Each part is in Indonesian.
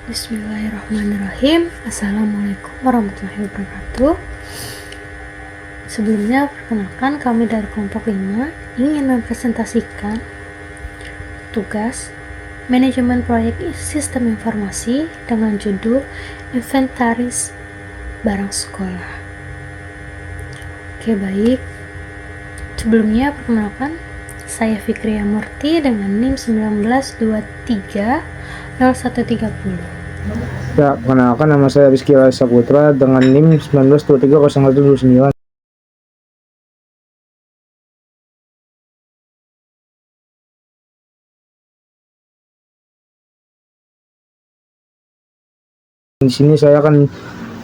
Bismillahirrahmanirrahim. Assalamualaikum warahmatullahi wabarakatuh. Sebelumnya, perkenalkan kami dari kelompok 5 ingin mempresentasikan tugas manajemen proyek sistem informasi dengan judul inventaris barang sekolah. Oke, baik. Sebelumnya, perkenalkan saya Fikriya Murti dengan NIM 19230130. Ya, perkenalkan nama saya Rizky Raisa Putra dengan NIM 19230129. Di sini saya akan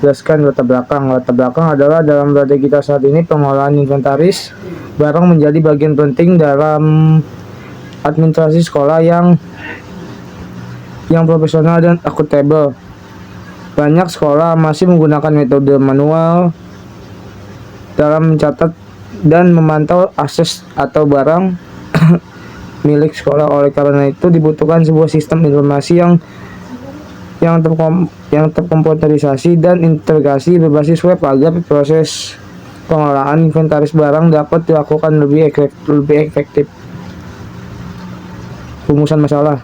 jelaskan latar belakang. Latar belakang adalah dalam berada kita saat ini pengolahan inventaris barang menjadi bagian penting dalam administrasi sekolah yang profesional dan akuntabel. Banyak sekolah masih menggunakan metode manual dalam mencatat dan memantau akses atau barang milik sekolah. Oleh karena itu dibutuhkan sebuah sistem informasi yang terkomputerisasi dan integrasi berbasis web agar proses pengolahan inventaris barang dapat dilakukan lebih efektif. Rumusan masalah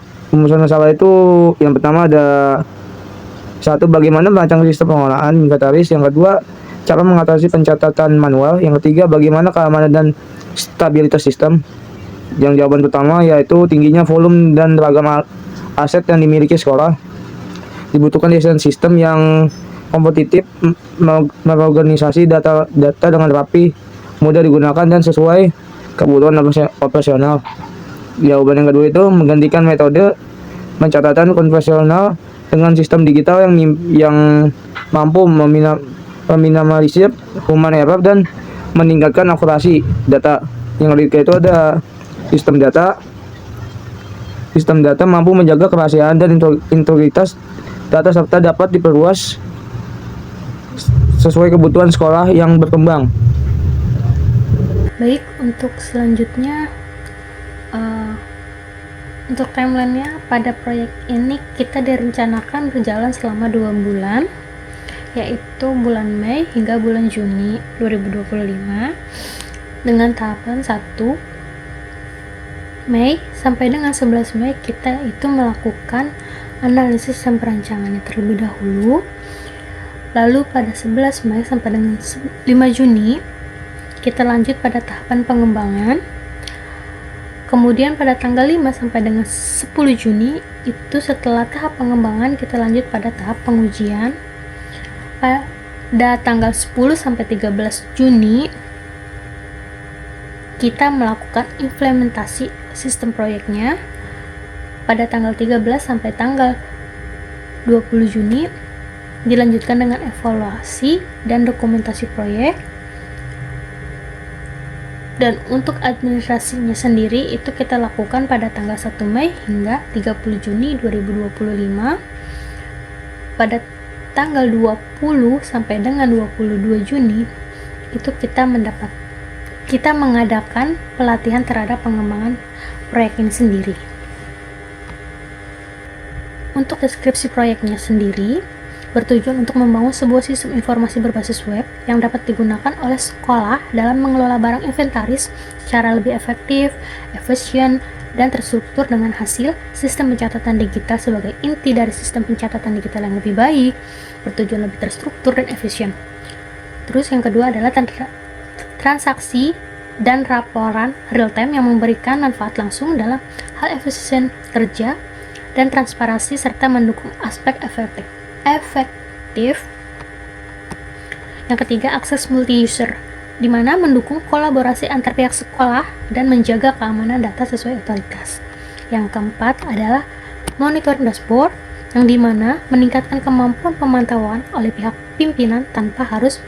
itu yang pertama ada satu, bagaimana merancang sistem pengolahan inventaris. Yang kedua, cara mengatasi pencatatan manual. Yang ketiga, bagaimana keamanan dan stabilitas sistem. Yang jawaban pertama yaitu tingginya volume dan ragam aset yang dimiliki sekolah. Dibutuhkan desain sistem yang kompetitif, mengorganisasi data dengan rapi, mudah digunakan dan sesuai kebutuhan operasional. Jawaban yang kedua itu menggantikan metode pencatatan konvensional dengan sistem digital yang mampu meminimalisir human error dan meningkatkan akurasi data. Yang ketiga itu ada sistem data mampu menjaga kerahasiaan dan integritas data serta dapat diperluas sesuai kebutuhan sekolah yang berkembang. Baik, untuk selanjutnya untuk timelinenya pada proyek ini kita direncanakan berjalan selama 2 bulan, yaitu bulan Mei hingga bulan Juni 2025 dengan tahapan 1 Mei sampai dengan 11 Mei kita itu melakukan analisis dan perancangannya terlebih dahulu. Lalu pada 11 Mei sampai dengan 5 Juni kita lanjut pada tahapan pengembangan. Kemudian pada tanggal 5 sampai dengan 10 Juni itu setelah tahap pengembangan kita lanjut pada tahap pengujian. Pada tanggal 10 sampai 13 Juni kita melakukan implementasi sistem proyeknya. Pada tanggal 13 sampai tanggal 20 Juni dilanjutkan dengan evaluasi dan dokumentasi proyek. Dan untuk administrasinya sendiri itu kita lakukan pada tanggal 1 Mei hingga 30 Juni 2025. Pada tanggal 20 sampai dengan 22 Juni itu kita mengadakan pelatihan terhadap pengembangan proyek ini sendiri. Untuk deskripsi proyeknya sendiri bertujuan untuk membangun sebuah sistem informasi berbasis web yang dapat digunakan oleh sekolah dalam mengelola barang inventaris secara lebih efektif, efisien, dan terstruktur dengan hasil sistem pencatatan digital sebagai inti dari sistem pencatatan digital yang lebih baik, bertujuan lebih terstruktur dan efisien. Terus yang kedua adalah transaksi dan laporan real time yang memberikan manfaat langsung dalam hal efisien kerja dan transparansi serta mendukung aspek efektif. Yang ketiga, akses multi-user, di mana mendukung kolaborasi antar pihak sekolah dan menjaga keamanan data sesuai otoritas. Yang keempat adalah monitoring dashboard, yang dimana meningkatkan kemampuan pemantauan oleh pihak pimpinan tanpa harus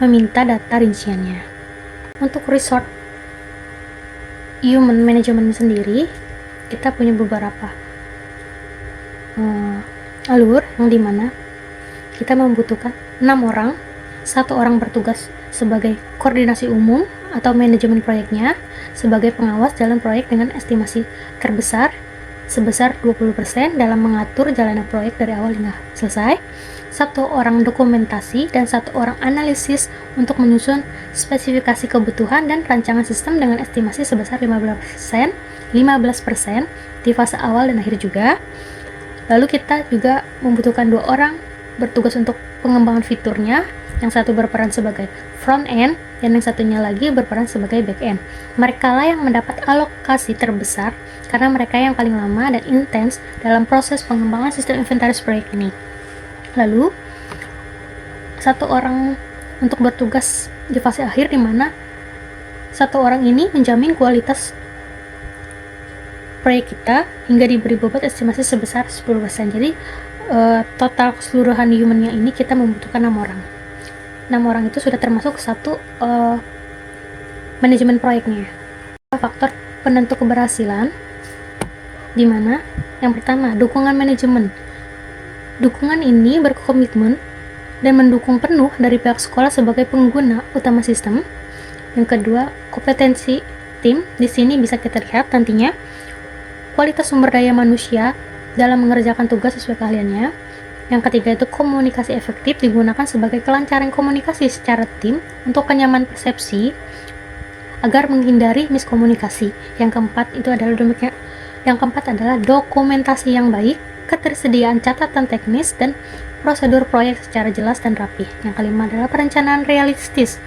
meminta data rinciannya. Untuk resource human management sendiri, kita punya beberapa alur yang dimana kita membutuhkan 6 orang, 1 orang bertugas sebagai koordinasi umum atau manajemen proyeknya, sebagai pengawas dalam proyek dengan estimasi terbesar, sebesar 20% dalam mengatur jalannya proyek dari awal hingga selesai, 1 orang dokumentasi, dan 1 orang analisis untuk menyusun spesifikasi kebutuhan dan rancangan sistem dengan estimasi sebesar 15% di fase awal dan akhir juga. Lalu kita juga membutuhkan 2 orang bertugas untuk pengembangan fiturnya, yang satu berperan sebagai front end dan yang satunya lagi berperan sebagai back end. Mereka lah yang mendapat alokasi terbesar karena mereka yang paling lama dan intens dalam proses pengembangan sistem inventaris proyek ini. Lalu 1 orang untuk bertugas di fase akhir, di mana 1 orang ini menjamin kualitas proyek kita hingga diberi bobot estimasi sebesar 10%. Jadi total keseluruhan humannya ini kita membutuhkan 6 orang. 6 orang itu sudah termasuk 1 manajemen proyeknya. Faktor penentu keberhasilan, di mana yang pertama, dukungan manajemen. Dukungan ini berkomitmen dan mendukung penuh dari pihak sekolah sebagai pengguna utama sistem. Yang kedua, kompetensi tim. Di sini bisa kita lihat nantinya kualitas sumber daya manusia dalam mengerjakan tugas sesuai keahliannya. Yang ketiga itu komunikasi efektif, digunakan sebagai kelancaran komunikasi secara tim untuk kenyaman persepsi agar menghindari miskomunikasi. Yang keempat adalah dokumentasi yang baik, ketersediaan catatan teknis dan prosedur proyek secara jelas dan rapi. Yang kelima adalah perencanaan realistis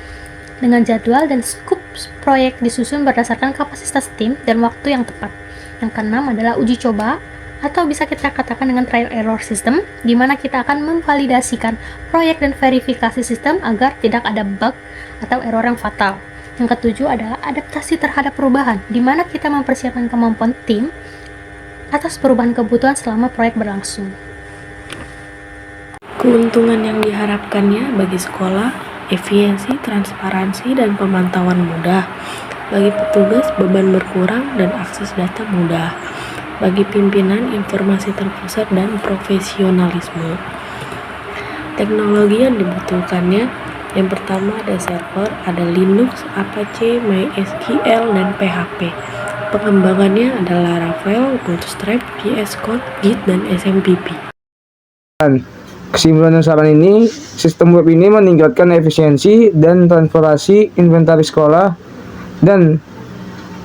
dengan jadwal dan skop proyek disusun berdasarkan kapasitas tim dan waktu yang tepat. Yang keenam adalah uji coba atau bisa kita katakan dengan trial error system, di mana kita akan memvalidasikan proyek dan verifikasi sistem agar tidak ada bug atau error yang fatal. Yang ketujuh adalah adaptasi terhadap perubahan, di mana kita mempersiapkan kemampuan tim atas perubahan kebutuhan selama proyek berlangsung. Keuntungan yang diharapkannya bagi sekolah, efisiensi, transparansi, dan pemantauan mudah. Bagi petugas, beban berkurang dan akses data mudah. Bagi pimpinan, informasi terpusat dan profesionalisme. Teknologi yang dibutuhkannya, yang pertama ada server, ada Linux, Apache, MySQL, dan PHP. Pengembangannya adalah Laravel, Bootstrap, VS Code, Git, dan SMPP. Kesimpulan dan saran ini, sistem web ini meningkatkan efisiensi dan transparansi inventaris sekolah, dan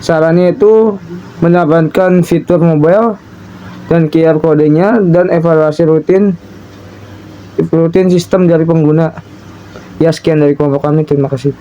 sarannya itu menambahkan fitur mobile dan QR kodenya dan evaluasi rutin sistem dari pengguna. Ya, sekian dari kelompok kami, terima kasih.